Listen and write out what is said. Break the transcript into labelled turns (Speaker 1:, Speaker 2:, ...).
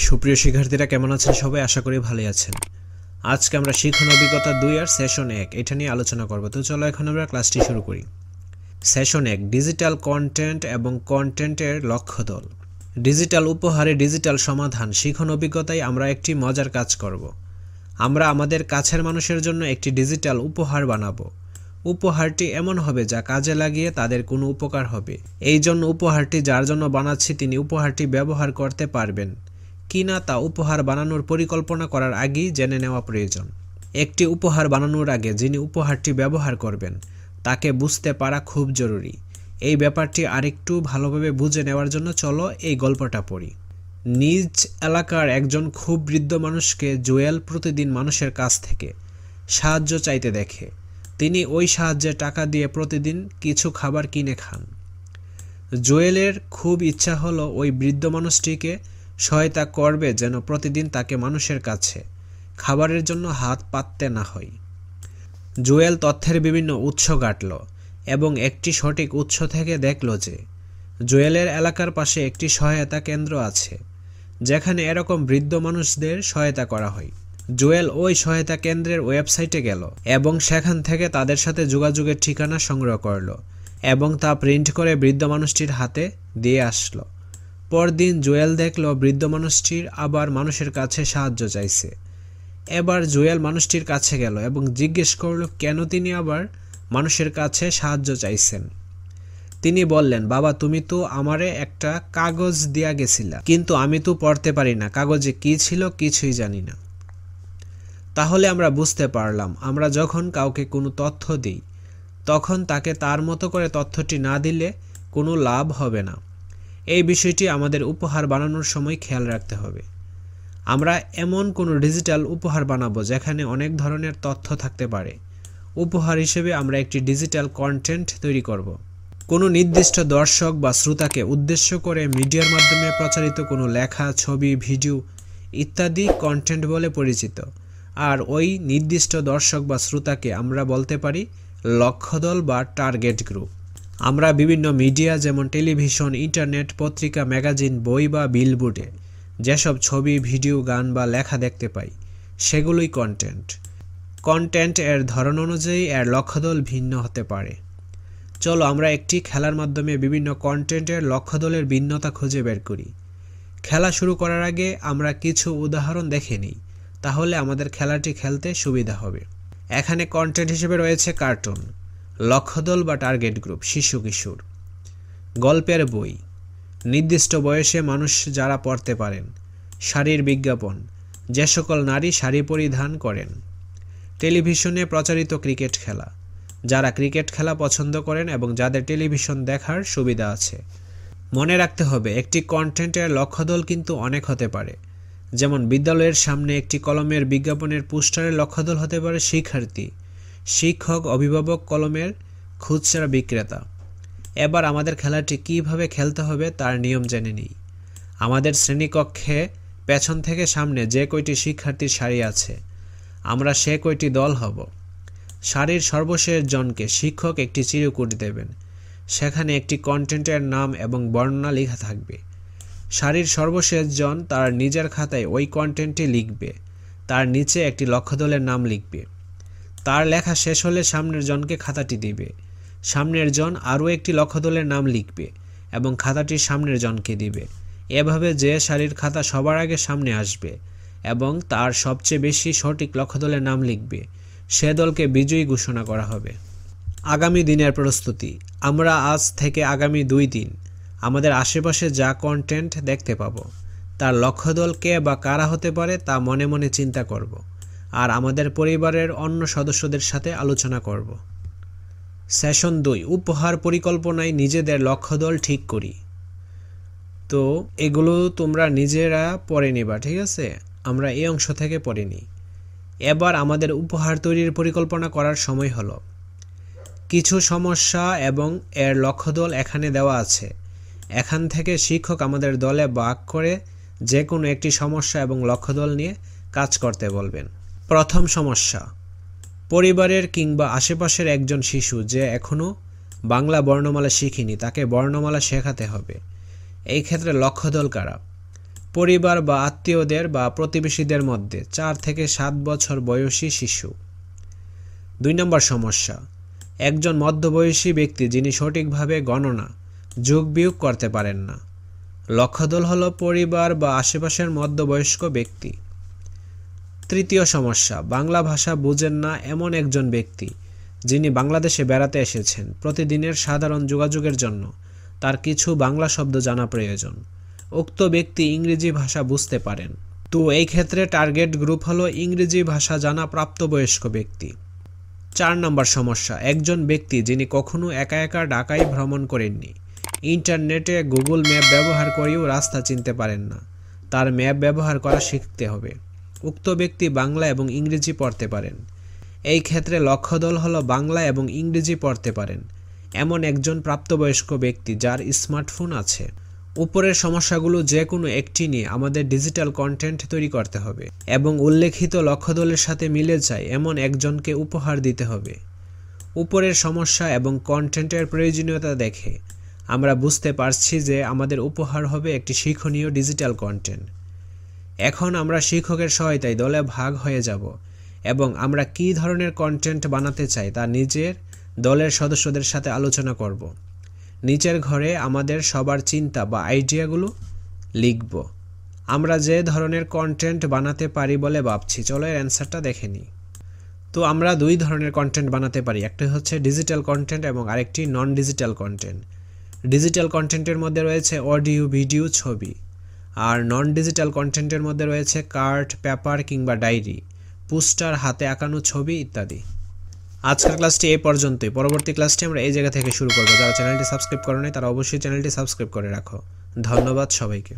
Speaker 1: সুপ্রিয় শিক্ষার্থীরা কেমন আছেন সবাই? আশা করি ভালোই আছেন। আজকে আমরা শিখন অভিজ্ঞতা 2 আর সেশন 1 এটা নিয়ে আলোচনা করব। তো চলো এখন আমরা ক্লাসটি শুরু করি। সেশন 1 ডিজিটাল কন্টেন্ট এবং কন্টেন্টের লক্ষ্য দল। ডিজিটাল উপহারে ডিজিটাল সমাধান শিখন অভিজ্ঞতায় আমরা একটি মজার কাজ করব। আমরা আমাদের কাছের মানুষের জন্য একটি ডিজিটাল উপহার বানাবো। উপহারটি এমন হবে যা কাজে লাগিয়ে তাদের কোনো উপকার হবে। এই জন্য উপহারটি যার জন্য বানাচ্ছি তিনি উপহারটি ব্যবহার করতে পারবেন কিনা তা উপহার বানানোর পরিকল্পনা করার আগেই জেনে নেওয়া প্রয়োজন। একটি উপহার বানানোর আগে যিনি উপহারটি ব্যবহার করবেন তাকে বুঝতে পারা খুব জরুরি। এই ব্যাপারটি আরেকটু ভালোভাবে বুঝে নেওয়ার জন্য চলো এই গল্পটা পড়ি। নিজ এলাকার একজন খুব বৃদ্ধ মানুষকে জুয়েল প্রতিদিন মানুষের কাছ থেকে সাহায্য চাইতে দেখে। তিনি ওই সাহায্যে টাকা দিয়ে প্রতিদিন কিছু খাবার কিনে খান। জুয়েলের খুব ইচ্ছা হলো ওই বৃদ্ধ মানুষটিকে সহায়তা করবে যেন প্রতিদিন তাকে মানুষের কাছে খাবারের জন্য হাত পাততে না হয়। জুয়েল তথ্যের বিভিন্ন উৎস ঘাটল এবং একটি সঠিক উৎস থেকে দেখল যে জুয়েলের এলাকার পাশে একটি সহায়তা কেন্দ্র আছে যেখানে এরকম বৃদ্ধ মানুষদের সহায়তা করা হয়। জুয়েল ওই সহায়তা কেন্দ্রের ওয়েবসাইটে গেল এবং সেখান থেকে তাদের সাথে যোগাযোগের ঠিকানা সংগ্রহ করল এবং তা প্রিন্ট করে বৃদ্ধ মানুষটির হাতে দিয়ে আসলো। পরদিন জুয়েল দেখল বৃদ্ধ মানুষটির আবার মানুষের কাছে সাহায্য চাইছে। এবার জুয়েল মানুষটির কাছে গেল এবং জিজ্ঞেস করল কেন তিনি আবার মানুষের কাছে সাহায্য চাইছেন। তিনি বললেন, বাবা তুমি তো আমারে একটা কাগজ দিয়া গেছিলা, কিন্তু আমি তো পড়তে পারি না, কাগজে কি ছিল কিছুই জানি না। তাহলে আমরা বুঝতে পারলাম আমরা যখন কাউকে কোনো তথ্য দিই তখন তাকে তার মতো করে তথ্যটি না দিলে কোনো লাভ হবে না। এই বিষয়টি আমাদের উপহার বানানোর সময় খেয়াল রাখতে হবে। আমরা এমন কোনো ডিজিটাল উপহার বানাবো যেখানে অনেক ধরনের তথ্য থাকতে পারে। উপহার হিসেবে আমরা একটি ডিজিটাল কন্টেন্ট তৈরি করব। কোনো নির্দিষ্ট দর্শক বা শ্রোতাকে উদ্দেশ্য করে মিডিয়ার মাধ্যমে প্রচারিত কোনো লেখা, ছবি, ভিডিও ইত্যাদি কন্টেন্ট বলে পরিচিত। আর ওই নির্দিষ্ট দর্শক বা শ্রোতাকে আমরা বলতে পারি লক্ষ্যদল বা টার্গেট গ্রুপ। আমরা বিভিন্ন মিডিয়া যেমন টেলিভিশন, ইন্টারনেট, পত্রিকা, ম্যাগাজিন, বই বা বিলবোর্ডে যেসব ছবি, ভিডিও, গান বা লেখা দেখতে পাই সেগুলোই কন্টেন্ট। কন্টেন্ট এর ধরন অনুযায়ী এর লক্ষ্যদল ভিন্ন হতে পারে। চলো আমরা একটি খেলার মাধ্যমে বিভিন্ন কন্টেন্টের লক্ষ্যদলের ভিন্নতা খুঁজে বের করি। খেলা শুরু করার আগে আমরা কিছু উদাহরণ দেখে নিই, তাহলে আমাদের খেলাটি খেলতে সুবিধা হবে। এখানে কন্টেন্ট হিসেবে রয়েছে কার্টুন, লক্ষ্যদল বা টার্গেট গ্রুপ শিশু কিশোর, গল্পের বই, নির্দিষ্ট বয়সে মানুষ যারা পড়তে পারেন, শাড়ির বিজ্ঞাপন, যে সকল নারী শাড়ি পরিধান করেন, টেলিভিশনে প্রচারিত ক্রিকেট খেলা, যারা ক্রিকেট খেলা পছন্দ করেন এবং যাদের টেলিভিশন দেখার সুবিধা আছে। মনে রাখতে হবে একটি কন্টেন্টের লক্ষ্যদল কিন্তু অনেক হতে পারে। যেমন বিদ্যালয়ের সামনে একটি কলমের বিজ্ঞাপনের পোস্টারের লক্ষ্যদল হতে পারে শিক্ষার্থী, শিক্ষক, অভিভাবক, কলমের খুচরা বিক্রেতা। এবার আমাদের খেলাটি কিভাবে খেলতে হবে তার নিয়ম জেনে নিই। আমাদের শ্রেণীকক্ষে পেছন থেকে সামনে যে কয়টি শিক্ষার্থীর সারি আছে আমরা সে কয়টি দল হব। সারির সর্বশেষ জনকে শিক্ষক একটি চিরকুট দেবেন, সেখানে একটি কন্টেন্টের নাম এবং বর্ণনা লেখা থাকবে। সারির সর্বশেষ জন তার নিজের খাতায় ওই কন্টেন্টটি লিখবে, তার নিচে একটি লক্ষ্যদলের নাম লিখবে। তার লেখা শেষ হলে সামনের জনকে খাতাটি দিবে, সামনের জন আরও একটি লক্ষ্যদলের নাম লিখবে এবং খাতাটি সামনের জনকে দিবে। এভাবে যে সারির খাতা সবার আগে সামনে আসবে এবং তার সবচেয়ে বেশি সঠিক লক্ষ্যদলের নাম লিখবে সে দলকে বিজয়ী ঘোষণা করা হবে। আগামী দিনের প্রস্তুতি। আমরা আজ থেকে আগামী 2 দিন আমাদের আশেপাশে যা কন্টেন্ট দেখতে পাবো তার লক্ষ্যদল কে বা কারা হতে পারে তা মনে মনে চিন্তা করব আর আমাদের পরিবারের অন্য সদস্যদের সাথে আলোচনা করব। সেশন 2 উপহার পরিকল্পনায় নিজেদের লক্ষ্যদল ঠিক করি। তো এগুলো তোমরা নিজেরা পড়ে নিবা, ঠিক আছে? আমরা এই অংশ থেকে পড়ে নিই। এবার আমাদের উপহার তৈরির পরিকল্পনা করার সময় হলো। কিছু সমস্যা এবং এর লক্ষ্যদল এখানে দেওয়া আছে। এখান থেকে শিক্ষক আমাদের দলে ভাগ করে যে কোনো একটি সমস্যা এবং লক্ষ্যদল নিয়ে কাজ করতে বলবেন। প্রথম সমস্যা, পরিবারের কিংবা আশেপাশের একজন শিশু যে এখনও বাংলা বর্ণমালা শিখিনি তাকে বর্ণমালা শেখাতে হবে। এই ক্ষেত্রে লক্ষ্যদল কারা? পরিবার বা আত্মীয়দের বা প্রতিবেশীদের মধ্যে 4 থেকে 7 বছর বয়সী শিশু। 2 নম্বর সমস্যা, একজন মধ্যবয়সী ব্যক্তি যিনি সঠিকভাবে গণনা যোগ বিয়োগ করতে পারেন না। লক্ষ্যদল হলো পরিবার বা আশেপাশের মধ্যবয়স্ক ব্যক্তি। 3য় সমস্যা, বাংলা ভাষা বুঝেন না এমন একজন ব্যক্তি যিনি বাংলাদেশে বেড়াতে এসেছেন। প্রতিদিনের সাধারণ যোগাযোগের জন্য তার কিছু বাংলা শব্দ জানা প্রয়োজন। উক্ত ব্যক্তি ইংরেজি ভাষা বুঝতে পারেন। তো এই ক্ষেত্রে টার্গেট গ্রুপ হলো ইংরেজি ভাষা জানা প্রাপ্তবয়স্ক ব্যক্তি। 4 নম্বর সমস্যা, একজন ব্যক্তি যিনি কখনো একা একা ঢাকায় ভ্রমণ করেননি, ইন্টারনেটে গুগল ম্যাপ ব্যবহার করেও রাস্তা চিনতে পারেন না। তার ম্যাপ ব্যবহার করা শিখতে হবে। উক্ত ব্যক্তি বাংলা এবং ইংরেজি পড়তে পারেন। এই ক্ষেত্রে লক্ষ্যদল হলো বাংলা এবং ইংরেজি পড়তে পারেন এমন একজন প্রাপ্তবয়স্ক ব্যক্তি যার স্মার্টফোন আছে। উপরের সমস্যাগুলো যে কোনো একটি নিয়ে আমাদের ডিজিটাল কন্টেন্ট তৈরি করতে হবে এবং উল্লেখিত লক্ষ্যদলের সাথে মিলে যায় এমন একজনকে উপহার দিতে হবে। উপরের সমস্যা এবং কন্টেন্টের প্রয়োজনীয়তা দেখে আমরা বুঝতে পারছি যে আমাদের উপহার হবে একটি শিক্ষণীয় ডিজিটাল কন্টেন্ট। এখন আমরা শিক্ষকের সহায়তায় দলে ভাগ হয়ে যাব এবং আমরা কী ধরনের কন্টেন্ট বানাতে চাই তা নিজের দলের সদস্যদের সাথে আলোচনা করব। নিচের ঘরে আমাদের সবার চিন্তা বা আইডিয়াগুলো লিখব। আমরা যে ধরনের কন্টেন্ট বানাতে পারি বলে ভাবছি, চলো এর অ্যান্সারটা দেখে নিই। তো আমরা 2 ধরনের কন্টেন্ট বানাতে পারি, একটি হচ্ছে ডিজিটাল কন্টেন্ট এবং আরেকটি নন ডিজিটাল কন্টেন্ট। ডিজিটাল কন্টেন্টের মধ্যে রয়েছে অডিও, ভিডিও, ছবি। আর নন ডিজিটাল কন্টেন্টের মধ্যে রয়েছে কার্ড, পেপার কিংবা ডায়েরি, পোস্টার, হাতে আঁকানো ছবি ইত্যাদি। আজকের ক্লাসটি এই পর্যন্তই। পরবর্তী ক্লাসটি আমরা এই জায়গা থেকে শুরু করব। যারা চ্যানেলটি সাবস্ক্রাইব করে নাই তারা অবশ্যই চ্যানেলটি সাবস্ক্রাইব করে রাখো। ধন্যবাদ সবাইকে।